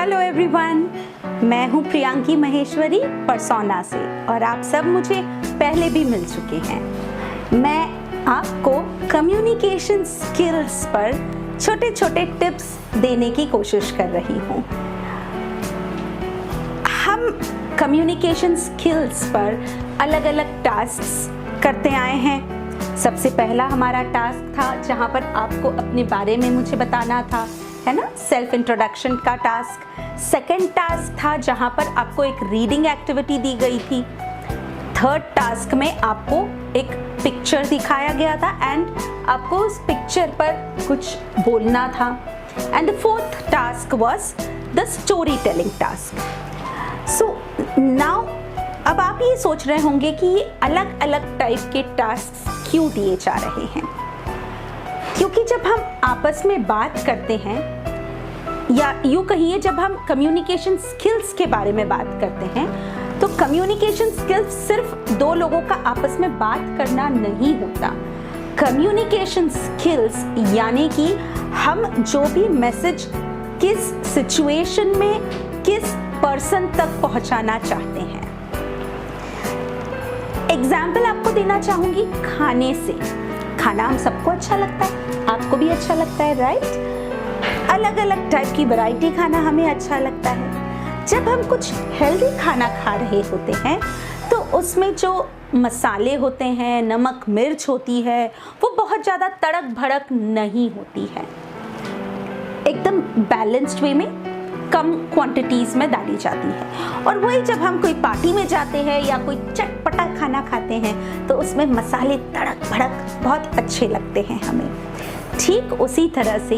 Hello everyone, मैं हूँ Priyanki Maheshwari persona से और आप सब मुझे पहले भी मिल चुके हैं। मैं आपको कम्युनिकेशन स्किल्स पर छोटे छोटे टिप्स देने की कोशिश कर रही हूँ। हम कम्युनिकेशन स्किल्स पर अलग अलग टास्क्स करते आए हैं। सबसे पहला हमारा टास्क था जहाँ पर आपको अपने बारे में मुझे बताना था, है ना, सेल्फ इंट्रोडक्शन का टास्क। सेकंड टास्क था जहां पर आपको एक रीडिंग एक्टिविटी दी गई थी। थर्ड टास्क में आपको एक पिक्चर दिखाया गया था एंड आपको उस पिक्चर पर कुछ बोलना था। And the fourth task was the story telling task. So now अब आप ये सोच रहे होंगे कि ये अलग अलग टाइप के टास्क क्यों दिए जा रहे हैं। क्योंकि जब हम आपस में बात करते हैं या यूँ कहिए जब हम कम्युनिकेशन स्किल्स के बारे में बात करते हैं तो कम्युनिकेशन स्किल्स सिर्फ दो लोगों का आपस में बात करना नहीं होता। कम्युनिकेशन स्किल्स यानी कि हम जो भी मैसेज किस सिचुएशन में किस पर्सन तक पहुंचाना चाहते हैं। एग्जाम्पल आपको देना चाहूंगी खाने से। खाना हम सबको अच्छा लगता है, आपको भी अच्छा लगता है, राइट? अलग अलग टाइप की वैरायटी खाना हमें अच्छा लगता है। जब हम कुछ हेल्दी खाना खा रहे होते हैं तो उसमें जो मसाले होते हैं, नमक मिर्च होती है, वो बहुत ज़्यादा तड़क भड़क नहीं होती है। एकदम बैलेंस्ड वे में कम क्वांटिटीज़ में डाली जाती है। और वही जब हम कोई पार्टी में जाते हैं या कोई चटपटा खाना खाते हैं तो उसमें मसाले तड़क भड़क बहुत अच्छे लगते हैं हमें। ठीक उसी तरह से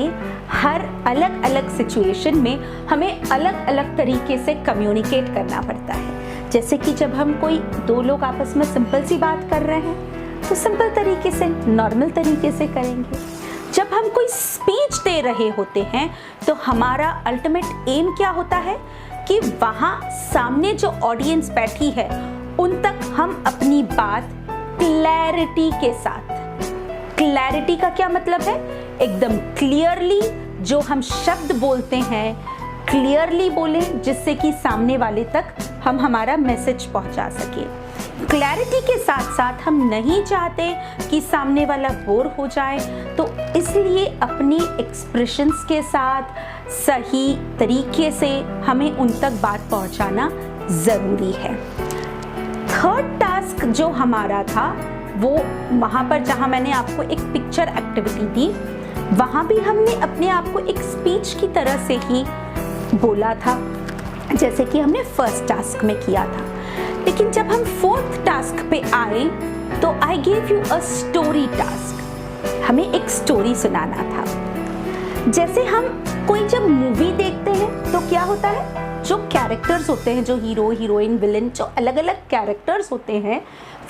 हर अलग अलग सिचुएशन में हमें अलग अलग तरीके से कम्युनिकेट करना पड़ता है। जैसे कि जब हम कोई दो लोग आपस में सिंपल सी बात कर रहे हैं तो सिंपल तरीके से, नॉर्मल तरीके से करेंगे। जब हम कोई स्पीच दे रहे होते हैं तो हमारा अल्टीमेट एम क्या होता है कि वहाँ सामने जो ऑडियंस बैठी है उन तक हम अपनी बात क्लैरिटी के साथ, क्लैरिटी का क्या मतलब है, एकदम क्लियरली जो हम शब्द बोलते हैं क्लियरली बोलें जिससे कि सामने वाले तक हम हमारा मैसेज पहुंचा सके। क्लैरिटी के साथ साथ हम नहीं चाहते कि सामने वाला बोर हो जाए, तो इसलिए अपनी एक्सप्रेशंस के साथ सही तरीके से हमें उन तक बात पहुंचाना ज़रूरी है। थर्ड टास्क जो हमारा था वो वहाँ पर जहाँ मैंने आपको एक पिक्चर एक्टिविटी दी, वहाँ भी हमने अपने आप को एक स्पीच की तरह से ही बोला था जैसे कि हमने फर्स्ट टास्क में किया था। लेकिन जब हम फोर्थ टास्क पे आए तो I gave you a story task. हमें एक स्टोरी सुनाना था। जैसे हम कोई जब मूवी देखते हैं तो क्या होता है, जो कैरेक्टर्स होते हैं, जो हीरो हीरोइन विलेन, जो अलग अलग कैरेक्टर्स होते हैं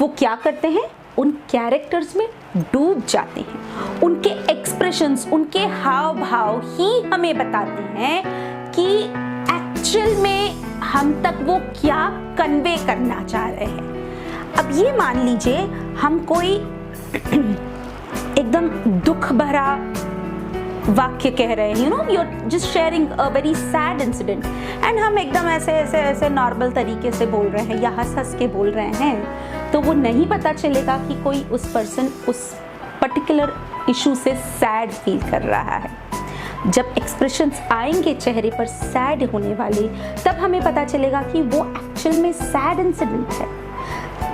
वो क्या करते हैं, उन कैरेक्टर्स में डूब जाते हैं। उनके एक्सप्रेशंस, उनके हाव भाव ही हमें बताते हैं कि एक्चुअल में हम तक वो क्या कन्वे करना चाह रहे हैं। अब ये मान लीजिए हम कोई एकदम दुख भरा वाक्य कह रहे हैं, you know, you're just sharing a very sad incident and हम एकदम ऐसे नॉर्मल तरीके से बोल रहे हैं या हंस हंस के बोल रहे हैं, तो वो नहीं पता चलेगा कि कोई उस पर्सन उस पर्टिकुलर इशू से सैड फील कर रहा है। जब एक्सप्रेशंस आएंगे चेहरे पर सैड होने वाले, तब हमें पता चलेगा कि वो एक्चुअल में सैड इंसिडेंट है।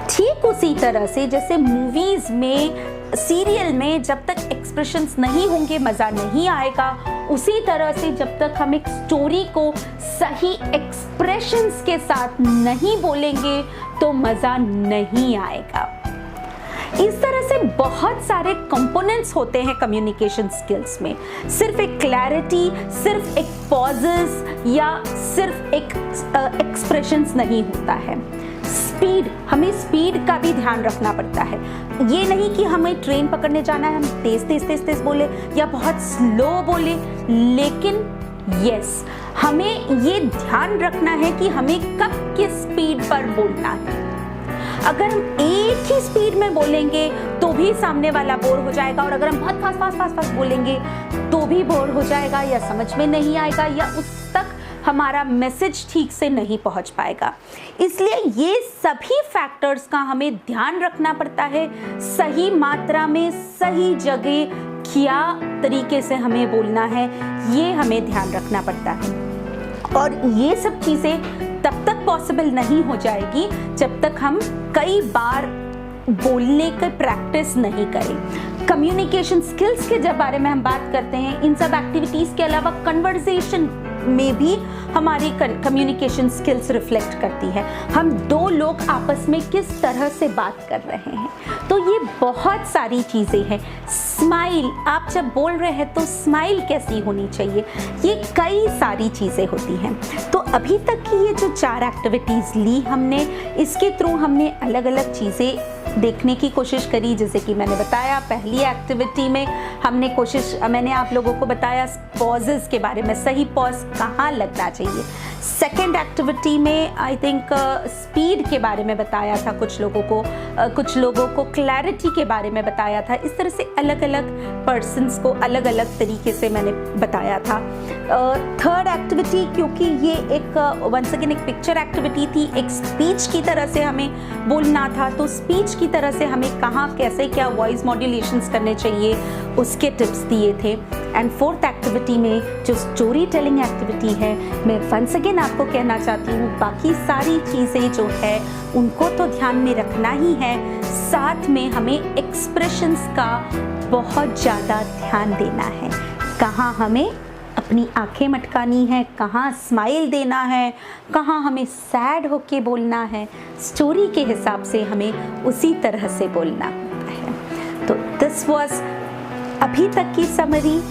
ठीक उसी तरह से जैसे मूवीज में, सीरियल में जब तक एक्सप्रेशंस नहीं होंगे मज़ा नहीं आएगा, उसी तरह से जब तक हम एक स्टोरी को सही एक्सप्रेशंस के साथ नहीं बोलेंगे तो मज़ा नहीं आएगा। इस तरह से बहुत सारे कंपोनेंट्स होते हैं कम्युनिकेशन स्किल्स में। सिर्फ एक क्लैरिटी, सिर्फ एक पॉजेस या सिर्फ एक एक्सप्रेशंस नहीं होता है। स्पीड, हमें स्पीड का भी ध्यान रखना पड़ता है। ये नहीं कि हमें ट्रेन पकड़ने जाना है, हम तेज तेज तेज तेज बोले या बहुत स्लो बोले, लेकिन यस, हमें ये ध्यान रखना है कि हमें कब किस स्पीड पर बोलना है। अगर हम एक ही स्पीड में बोलेंगे तो भी सामने वाला बोर हो जाएगा, और अगर हम बहुत फास्ट फास्ट फास्ट फास्ट बोलेंगे तो भी बोर हो जाएगा या समझ में नहीं आएगा या उस तक हमारा मैसेज ठीक से नहीं पहुंच पाएगा। इसलिए ये सभी फैक्टर्स का हमें ध्यान रखना पड़ता है। सही मात्रा में, सही जगह, क्या तरीके से हमें बोलना है, ये हमें ध्यान रखना पड़ता है। और ये सब चीज़ें तब तक पॉसिबल नहीं हो जाएगी जब तक हम कई बार बोलने की प्रैक्टिस नहीं करें। कम्युनिकेशन स्किल्स के जब बारे में हम बात करते हैं, इन सब एक्टिविटीज़ के अलावा कन्वर्सेशन में भी हमारी कम्युनिकेशन स्किल्स रिफ्लेक्ट करती है। हम दो लोग आपस में किस तरह से बात कर रहे हैं, तो ये बहुत सारी चीज़ें हैं। स्माइल, आप जब बोल रहे हैं तो स्माइल कैसी होनी चाहिए, ये कई सारी चीज़ें होती हैं। तो अभी तक की ये जो 4 एक्टिविटीज़ ली हमने, इसके थ्रू हमने अलग अलग चीज़ें देखने की कोशिश करी। जैसे कि मैंने बताया, पहली एक्टिविटी में मैंने आप लोगों को बताया पॉजेस के बारे में, सही पॉज कहाँ लगना चाहिए। सेकेंड एक्टिविटी में आई थिंक स्पीड के बारे में बताया था कुछ लोगों को क्लैरिटी के बारे में बताया था। इस तरह से अलग अलग पर्सन्स को अलग अलग तरीके से मैंने बताया था। थर्ड एक्टिविटी, क्योंकि ये एक वंस अगेन एक पिक्चर एक्टिविटी थी, एक स्पीच की तरह से हमें बोलना था, तो स्पीच की तरह से हमें कहाँ कैसे क्या वॉइस मॉड्यूलेशंस करने चाहिए, उसके टिप्स दिए थे। एंड फोर्थ एक्टिविटी में जो स्टोरी टेलिंग एक्टिविटी है, मैं वंस अगेन आपको कहना चाहती हूँ, बाकी सारी चीज़ें जो है उनको तो ध्यान में रखना ही है, साथ में हमें एक्सप्रेशंस का बहुत ज़्यादा ध्यान देना है। कहाँ हमें अपनी आंखें मटकानी है, कहाँ स्माइल देना है, कहाँ हमें सैड होके बोलना है, स्टोरी के हिसाब से हमें उसी तरह से बोलना होता है। तो दिस वाज अभी तक की समरी।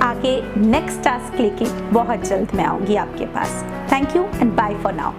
आगे नेक्स्ट टास्क लेके बहुत जल्द मैं आऊँगी आपके पास। Thank you and bye for now.